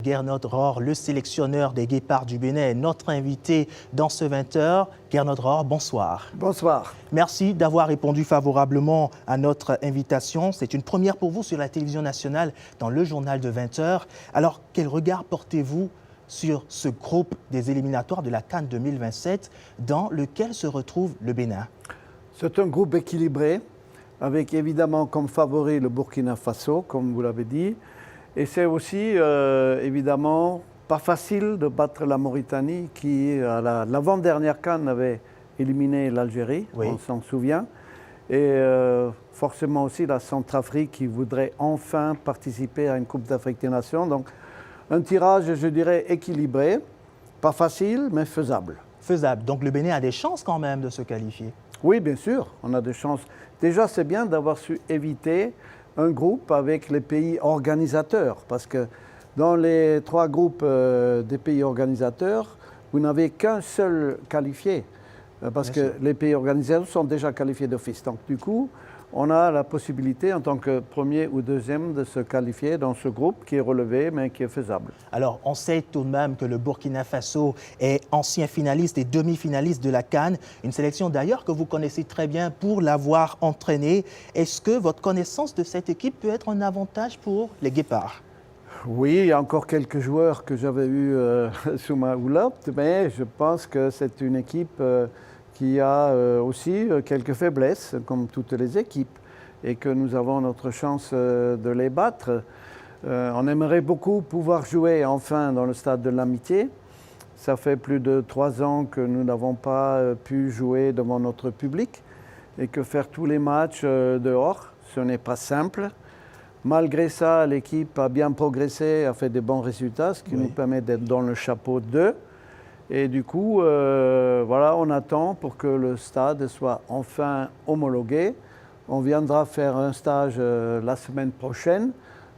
Gernot Rohr, le sélectionneur des Guépards du Bénin, est notre invité dans ce 20h. Gernot Rohr, bonsoir. Bonsoir. Merci d'avoir répondu favorablement à notre invitation. C'est une première pour vous sur la télévision nationale dans le journal de 20h. Alors, quel regard portez-vous sur ce groupe des éliminatoires de la CAN 2027 dans lequel se retrouve le Bénin? C'est un groupe équilibré, avec évidemment comme favori le Burkina Faso, comme vous l'avez dit. Et c'est aussi évidemment pas facile de battre la Mauritanie qui, à l'avant-dernière CAN, avait éliminé l'Algérie, oui. On s'en souvient. Et forcément aussi la Centrafrique qui voudrait enfin participer à une Coupe d'Afrique des Nations. Donc un tirage, je dirais, équilibré, pas facile, mais faisable. Faisable. Donc le Bénin a des chances quand même de se qualifier? Oui, bien sûr, on a des chances. Déjà, c'est bien d'avoir su éviter un groupe avec les pays organisateurs, parce que dans les trois groupes des pays organisateurs, vous n'avez qu'un seul qualifié, parce que les pays organisateurs sont déjà qualifiés d'office. Donc du coup, on a la possibilité en tant que premier ou deuxième de se qualifier dans ce groupe qui est relevé, mais qui est faisable. Alors, on sait tout de même que le Burkina Faso est ancien finaliste et demi-finaliste de la CAN, une sélection d'ailleurs que vous connaissez très bien pour l'avoir entraînée. Est-ce que votre connaissance de cette équipe peut être un avantage pour les Guépards? Oui, il y a encore quelques joueurs que j'avais eus sous ma houlotte, mais je pense que c'est une équipe qui a aussi quelques faiblesses, comme toutes les équipes, et que nous avons notre chance de les battre. On aimerait beaucoup pouvoir jouer enfin dans le stade de l'Amitié. Ça fait plus de 3 ans que nous n'avons pas pu jouer devant notre public, et que faire tous les matchs dehors, ce n'est pas simple. Malgré ça, l'équipe a bien progressé, a fait de bons résultats, ce qui nous permet d'être dans le chapeau 2. Et du coup, voilà, on attend pour que le stade soit enfin homologué. On viendra faire un stage la semaine prochaine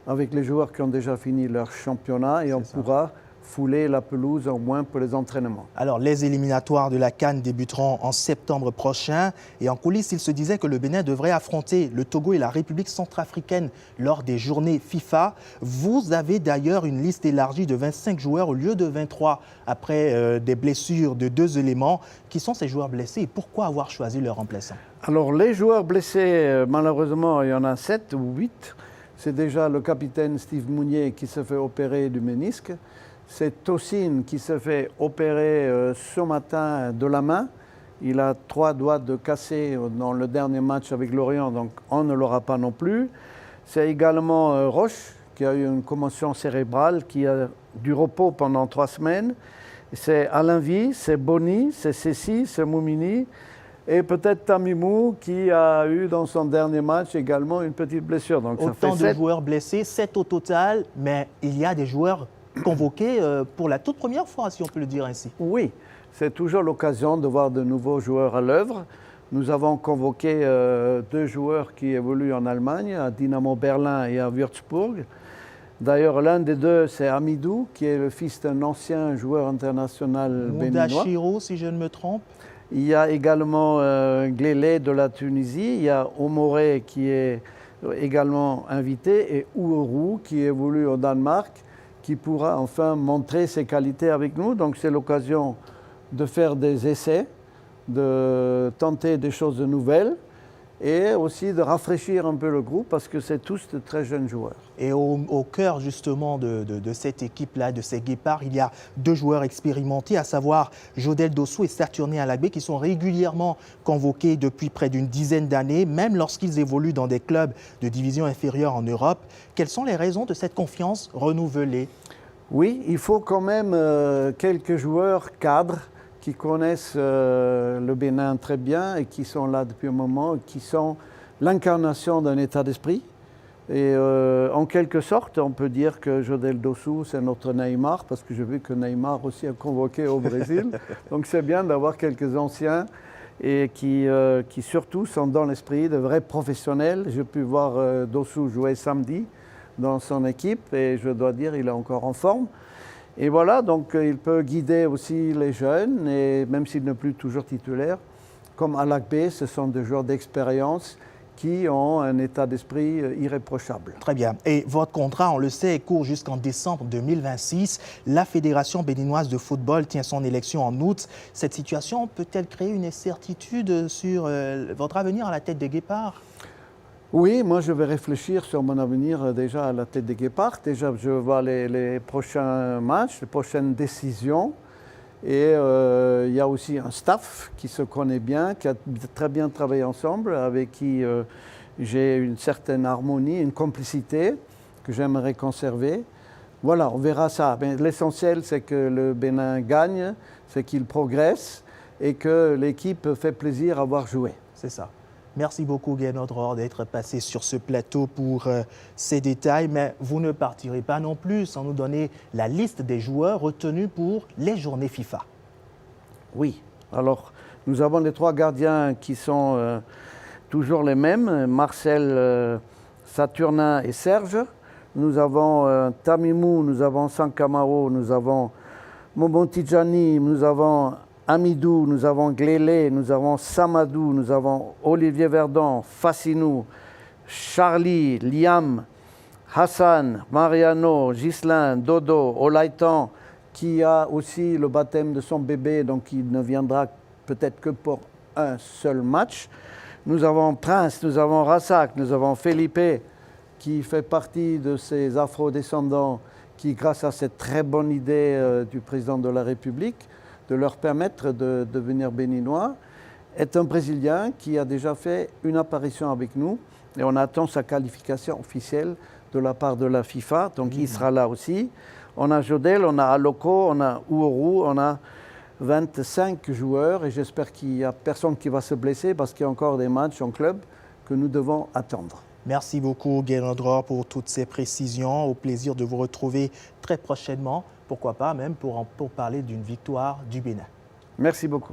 avec les joueurs qui ont déjà fini leur championnat et on pourra fouler la pelouse au moins pour les entraînements. Alors, les éliminatoires de la CAN débuteront en septembre prochain. Et en coulisses, il se disait que le Bénin devrait affronter le Togo et la République centrafricaine lors des journées FIFA. Vous avez d'ailleurs une liste élargie de 25 joueurs au lieu de 23 après des blessures de 2 éléments. Qui sont ces joueurs blessés et pourquoi avoir choisi leur remplaçant? Alors, les joueurs blessés, malheureusement, il y en a 7 ou 8. C'est déjà le capitaine Steve Mounier qui se fait opérer du ménisque. C'est Tosin qui se fait opérer ce matin de la main. Il a 3 doigts de cassé dans le dernier match avec Lorient, donc on ne l'aura pas non plus. C'est également Roche qui a eu une commotion cérébrale, qui a du repos pendant 3 semaines. C'est Alain Vie, c'est Boni, c'est Cessi, c'est Moumini. Et peut-être Tamimou qui a eu dans son dernier match également une petite blessure. Donc autant ça fait de joueurs blessés, 7 au total, mais il y a des joueurs convoqués pour la toute première fois, si on peut le dire ainsi. Oui, c'est toujours l'occasion de voir de nouveaux joueurs à l'œuvre. Nous avons convoqué 2 joueurs qui évoluent en Allemagne, à Dynamo Berlin et à Würzburg. D'ailleurs, l'un des 2, c'est Amidou, qui est le fils d'un ancien joueur international béninois. Moudachiro, si je ne me trompe. Il y a également Glélé de la Tunisie, il y a Omoré qui est également invité et Ouourou qui évolue au Danemark, qui pourra enfin montrer ses qualités avec nous. Donc c'est l'occasion de faire des essais, de tenter des choses nouvelles et aussi de rafraîchir un peu le groupe parce que c'est tous de très jeunes joueurs. Et au cœur justement de cette équipe-là, de ces Guépards, il y a 2 joueurs expérimentés, à savoir Jodel Dossou et Saturné Alagbé, qui sont régulièrement convoqués depuis près d'une dizaine d'années, même lorsqu'ils évoluent dans des clubs de division inférieure en Europe. Quelles sont les raisons de cette confiance renouvelée? Oui, il faut quand même quelques joueurs cadres qui connaissent le Bénin très bien et qui sont là depuis un moment, qui sont l'incarnation d'un état d'esprit. Et en quelque sorte, on peut dire que Jodel Dossou, c'est notre Neymar, parce que j'ai vu que Neymar aussi a convoqué au Brésil. Donc c'est bien d'avoir quelques anciens et qui surtout sont dans l'esprit de vrais professionnels. J'ai pu voir Dossou jouer samedi dans son équipe et je dois dire qu'il est encore en forme. Et voilà, donc il peut guider aussi les jeunes, et même s'il n'est plus toujours titulaire. Comme Alagbé, ce sont des joueurs d'expérience qui ont un état d'esprit irréprochable. Très bien. Et votre contrat, on le sait, court jusqu'en décembre 2026. La Fédération béninoise de football tient son élection en août. Cette situation peut-elle créer une incertitude sur votre avenir à la tête des Guépards? Oui, moi je vais réfléchir sur mon avenir déjà à la tête des Guépards. Déjà, je vois les prochains matchs, les prochaines décisions. Et il y a aussi un staff qui se connaît bien, qui a très bien travaillé ensemble, avec qui j'ai une certaine harmonie, une complicité que j'aimerais conserver. Voilà, on verra ça. Mais l'essentiel, c'est que le Bénin gagne, c'est qu'il progresse et que l'équipe fait plaisir à voir jouer. C'est ça. Merci beaucoup, Gernot Rohr, d'être passé sur ce plateau pour ces détails. Mais vous ne partirez pas non plus sans nous donner la liste des joueurs retenus pour les journées FIFA. Oui. Alors, nous avons les 3 gardiens qui sont toujours les mêmes, Marcel, Saturnin et Serge. Nous avons Tamimou, nous avons Sankamaro, nous avons Momontidjani, nous avons Amidou, nous avons Glélé, nous avons Samadou, nous avons Olivier Verdon, Fassinou, Charlie, Liam, Hassan, Mariano, Ghislain, Dodo, Olaitan, qui a aussi le baptême de son bébé, donc il ne viendra peut-être que pour un seul match. Nous avons Prince, nous avons Rassak, nous avons Felipe, qui fait partie de ces afro-descendants qui, grâce à cette très bonne idée du président de la République, de leur permettre de devenir béninois, est un Brésilien qui a déjà fait une apparition avec nous et on attend sa qualification officielle de la part de la FIFA, donc il sera là aussi. On a Jodel, on a Aloko, on a Ouourou, on a 25 joueurs et j'espère qu'il n'y a personne qui va se blesser parce qu'il y a encore des matchs en club que nous devons attendre. Merci beaucoup, Gernot Rohr, pour toutes ces précisions. Au plaisir de vous retrouver très prochainement, pourquoi pas même pour parler d'une victoire du Bénin. Merci beaucoup.